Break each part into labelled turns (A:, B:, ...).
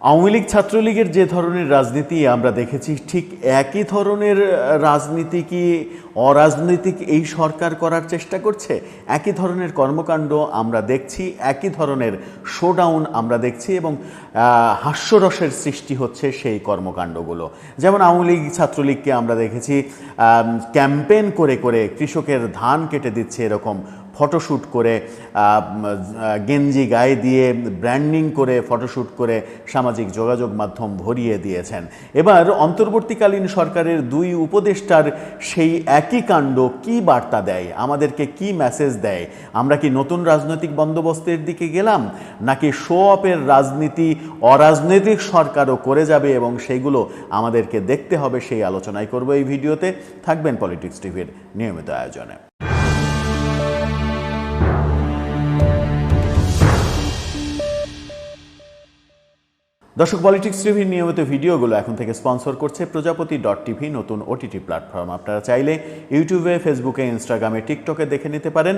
A: আওয়ামী লীগ ছাত্রলীগের যে ধরনের রাজনীতি আমরা দেখেছি, ঠিক একই ধরনের রাজনীতি কি অরাজনৈতিক এই সরকার করার চেষ্টা করছে? একই ধরনের কর্মকাণ্ড আমরা দেখছি, একই ধরনের শোডাউন আমরা দেখছি এবং হাস্যরসের সৃষ্টি হচ্ছে সেই কর্মকাণ্ডগুলো। যেমন আওয়ামী লীগ ছাত্রলীগকে আমরা দেখেছি ক্যাম্পেইন করে করে কৃষকের ধান কেটে দিচ্ছে এরকম ফটোশ্যুট করে, গেঞ্জি গায়ে দিয়ে ব্র্যান্ডিং করে ফটোশ্যুট করে সামাজিক যোগাযোগ মাধ্যম ভরিয়ে দিয়েছেন। এবার অন্তর্বর্তীকালীন সরকারের দুই উপদেষ্টার সেই একই কাণ্ড কি বার্তা দেয়, আমাদেরকে কি মেসেজ দেয়? আমরা কি নতুন রাজনৈতিক বন্দোবস্তের দিকে গেলাম, নাকি শো অফের রাজনীতি অরাজনৈতিক সরকারও করে যাবে এবং সেইগুলো আমাদেরকে দেখতে হবে? সেই আলোচনাই করব এই ভিডিওতে। থাকবেন পলিটিক্স টিভির নিয়মিত আয়োজনে। দর্শক, পলিটিক্স টিভির নিয়মিত ভিডিওগুলো এখন থেকে স্পন্সর করছে প্রজাপতি.টিভি, নতুন ওটিটি প্ল্যাটফর্ম। আপনারা চাইলে ইউটিউবে, ফেসবুকে, ইনস্টাগ্রামে, টিকটকে দেখে নিতে পারেন।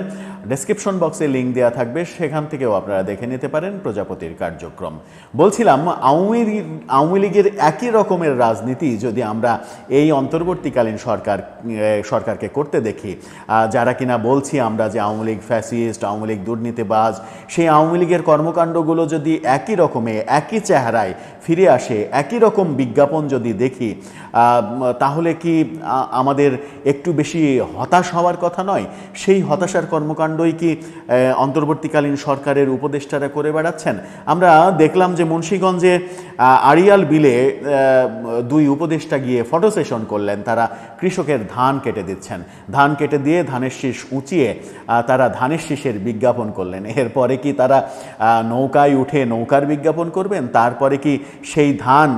A: ডেসক্রিপশন বক্সে লিঙ্ক দেওয়া থাকবে, সেখান থেকেও আপনারা দেখে নিতে পারেন প্রজাপতির কার্যক্রম। বলছিলাম, আওয়ামী লীগের একই রকমের রাজনীতি যদি আমরা এই অন্তর্বর্তীকালীন সরকারকে করতে দেখি, যারা কিনা বলছি আমরা যে আওয়ামী লীগ ফ্যাসিস্ট, আওয়ামী লীগ দুর্নীতিবাজ, সেই আওয়ামী লীগের কর্মকাণ্ডগুলো যদি একই রকমে একই চেহারায় ফিরে আসে, একই রকম বিজ্ঞাপন যদি দেখি, তাহলে কি আমাদের একটু বেশি হতাশ হওয়ার কথা নয়? সেই হতাশার কর্মকাণ্ডই কি অন্তর্বর্তীকালীন সরকারের উপদেষ্টারা করে বেড়াচ্ছেন? আমরা দেখলাম যে মুন্সিগঞ্জে আড়িয়াল বিলে দুই উপদেষ্টা গিয়ে ফটো সেশন করলেন। তারা কৃষকের ধান কেটে দিচ্ছেন, ধান কেটে দিয়ে ধানের শীষ উঁচিয়ে তারা ধানের শীষের বিজ্ঞাপন করলেন। এরপরে কি তারা নৌকায় উঠে নৌকার বিজ্ঞাপন করবেন? তারপরে কি সেই ধান,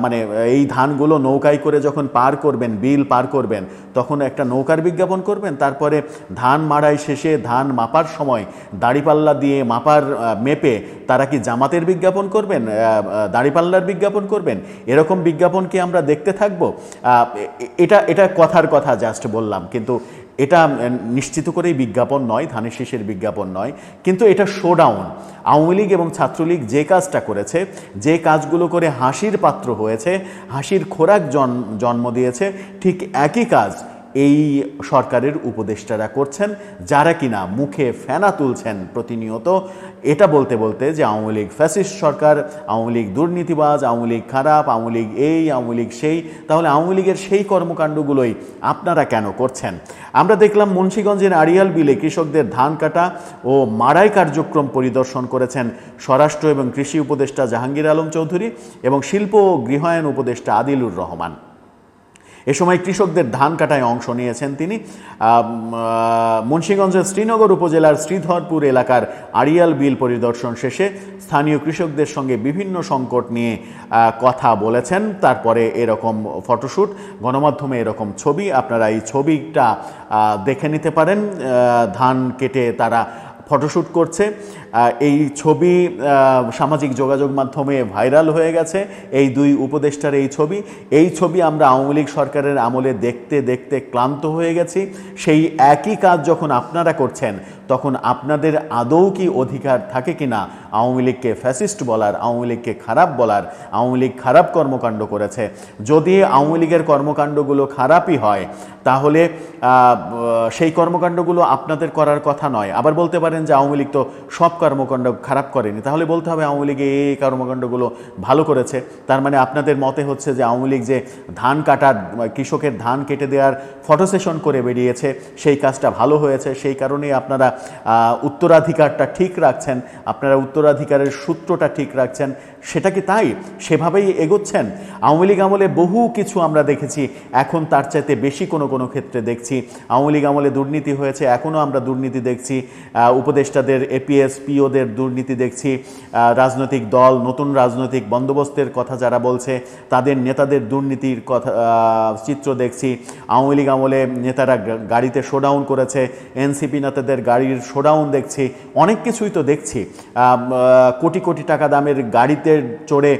A: মানে এই ধানগুলো নৌকায় করে যখন পার করবেন, বিল পার করবেন, তখন একটা নৌকার বিজ্ঞাপন করবেন? তারপরে ধান মাড়াই শেষে ধান মাপার সময় দাড়িপাল্লা দিয়ে মেপে তারা কি জামাতের বিজ্ঞাপন করবেন, দাড়িপাল্লার বিজ্ঞাপন করবেন? এরকম বিজ্ঞাপন কি আমরা দেখতে থাকবো? এটা কথার কথা জাস্ট বললাম, কিন্তু এটা নিশ্চিত করেই বিজ্ঞাপন নয়, ধানের শীষের বিজ্ঞাপন নয়, কিন্তু এটা শোডাউন। আওয়ামী লীগ এবং ছাত্রলীগ যে কাজটা করেছে, যে কাজগুলো করে হাসির পাত্র হয়েছে, হাসির খোরাক জন্ম দিয়েছে, ঠিক একই কাজ এই সরকারের উপদেষ্টারা করছেন, যারা কিনা মুখে ফেনা তুলছেন প্রতিনিয়ত এটা বলতে বলতে যে আওয়ামী লীগ ফ্যাসিস্ট সরকার, আওয়ামী লীগ দুর্নীতিবাজ, আওয়ামী লীগ খারাপ, আওয়ামী লীগ এই, আওয়ামী লীগ সেই। তাহলে আওয়ামী লীগের সেই কর্মকাণ্ডগুলোই আপনারা কেন করছেন? আমরা দেখলাম মুন্সিগঞ্জের আড়িয়াল বিলে কৃষকদের ধান কাটা ও মাড়াই কার্যক্রম পরিদর্শন করেছেন স্বরাষ্ট্র এবং কৃষি উপদেষ্টা জাহাঙ্গীর আলম চৌধুরী এবং শিল্প ও গৃহায়ন উপদেষ্টা আদিলুর রহমান। এ সময় কৃষকদের ধান কাটায় অংশ নিয়েছেন তিনি। মুন্সিগঞ্জের শ্রীনগর উপজেলার শ্রীধরপুর এলাকার আড়িয়াল বিল পরিদর্শন শেষে স্থানীয় কৃষকদের সঙ্গে বিভিন্ন সংকট নিয়ে কথা বলেছেন। তারপরে এরকম ফটোশ্যুট, গণমাধ্যমে এরকম ছবি, আপনারা এই ছবিটা দেখে নিতে পারেন। ধান কেটে তারা ফটোশ্যুট করছে, এই ছবি সামাজিক যোগাযোগ মাধ্যমে ভাইরাল হয়ে গেছে। এই দুই উপদেষ্টার এই ছবি আমরা আওয়ামী লীগ সরকারের আমলে দেখতে দেখতে ক্লান্ত হয়ে গেছি। সেই একই কাজ যখন আপনারা করছেন, তখন আপনাদের আদৌ কি অধিকার থাকে কিনা আওয়ামী লীগকে ফ্যাসিস্ট বলার, আওয়ামী লীগকে খারাপ বলার? আওয়ামী লীগ খারাপ কর্মকাণ্ড করেছে, যদি আওয়ামী লীগের কর্মকাণ্ডগুলো খারাপই হয়, তাহলে সেই কর্মকাণ্ডগুলো আপনাদের করার কথা নয়। আবার বলতে পারেন যে আওয়ামী লীগ তো সব কর্মকাণ্ড খারাপ করেনি, তাহলে বলতে হবে আওয়ামী লীগ এই কর্মকাণ্ডগুলো ভালো করেছে। তার মানে আপনাদের মতে হচ্ছে যে আওয়ামী লীগ যে ধান কাটার, কৃষকের ধান কেটে দেওয়ার ফটো সেশন করে বেরিয়েছে, সেই কাজটা ভালো হয়েছে, সেই কারণেই আপনারা উত্তরাধিকারটা ঠিক রাখছেন, আপনারা উত্তরাধিকারের সূত্রটা ঠিক রাখছেন। সেটা কি তাই? সেভাবেই এগোচ্ছেন? আওয়ামী লীগ আমলে বহু কিছু আমরা দেখেছি, এখন তার চাইতে বেশি কোনো ক্ষেত্রে দেখছি। আওয়ামী লীগ আমলে দুর্নীতি হয়েছে, এখনও আমরা দুর্নীতি দেখছি। উপদেষ্টাদের, এপিএস, পিওদের দুর্নীতি দেখছি। রাজনৈতিক দল, নতুন রাজনৈতিক বন্দোবস্তের কথা যারা বলছে, তাদের নেতাদের দুর্নীতির কথা চিত্র দেখছি। আওয়ামী লীগ আমলে নেতারা গাড়িতে শোডাউন করেছে, এনসিপি নেতাদের গাড়ির শোডাউন দেখছি, অনেক কিছুই তো দেখছি। কোটি কোটি টাকা দামের গাড়িতে গাড়িতে চড়ে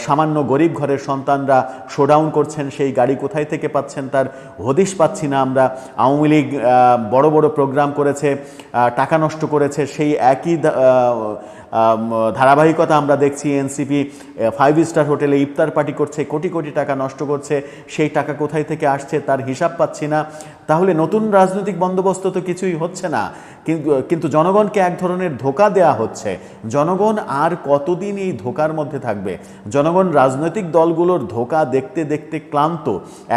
A: সামান্য গরিব ঘরের সন্তানরা শোডাউন করছেন, সেই গাড়ি কোথায় থেকে পাচ্ছেন তার হদিশ পাচ্ছি না আমরা। আওয়ামী লীগ বড় বড় প্রোগ্রাম করেছে, টাকা নষ্ট করেছে, সেই একই ধারাবাহিকতা আমরা দেখছি। এনসিপি 5 স্টার হোটেলে ইফতার পার্টি করছে, কোটি কোটি টাকা নষ্ট করছে, সেই টাকা কোথায় থেকে আসছে তার হিসাব পাচ্ছি না। তাহলে নতুন রাজনৈতিক বন্দোবস্ত তো কিছুই হচ্ছে না, কিন্তু জনগণকে এক ধরনের ধোঁকা দেয়া হচ্ছে। জনগণ আর কতদিন এই ধোঁকার মধ্যে থাকবে? জনগণ রাজনৈতিক দলগুলোর ধোঁকা দেখতে দেখতে ক্লান্ত।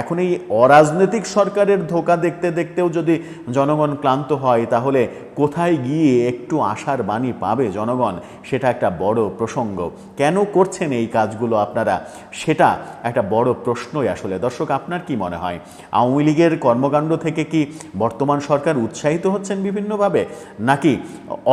A: এখন এই অরাজনৈতিক সরকারের ধোঁকা দেখতে দেখতেও যদি জনগণ ক্লান্ত হয়, তাহলে কোথায় গিয়ে একটু আশার বাণী পাবে জনগণ? সেটা একটা বড় প্রসঙ্গ। কেন করছেন এই কাজগুলো আপনারা, সেটা একটা বড় প্রশ্নই আসলে। দর্শক, আপনার কি মনে হয়, আওয়ামী লীগের কর্মকাণ্ড থেকে কি বর্তমান সরকার উৎসাহিত হচ্ছেন বিভিন্নভাবে, নাকি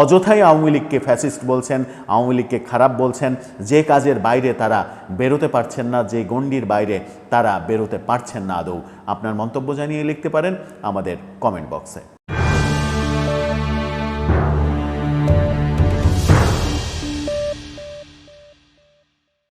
A: অযথাই আওয়ামী লীগকে ফ্যাসিস্ট বলছেন, আওয়ামী লীগকে খারাপ বলছেন, যে কাজের বাইরে তারা বেরোতে পারছেন না, যে গণ্ডির বাইরে তারা বেরোতে পারছেন না আদৌ? আপনার মন্তব্য জানিয়ে লিখতে পারেন আমাদের কমেন্ট বক্সে।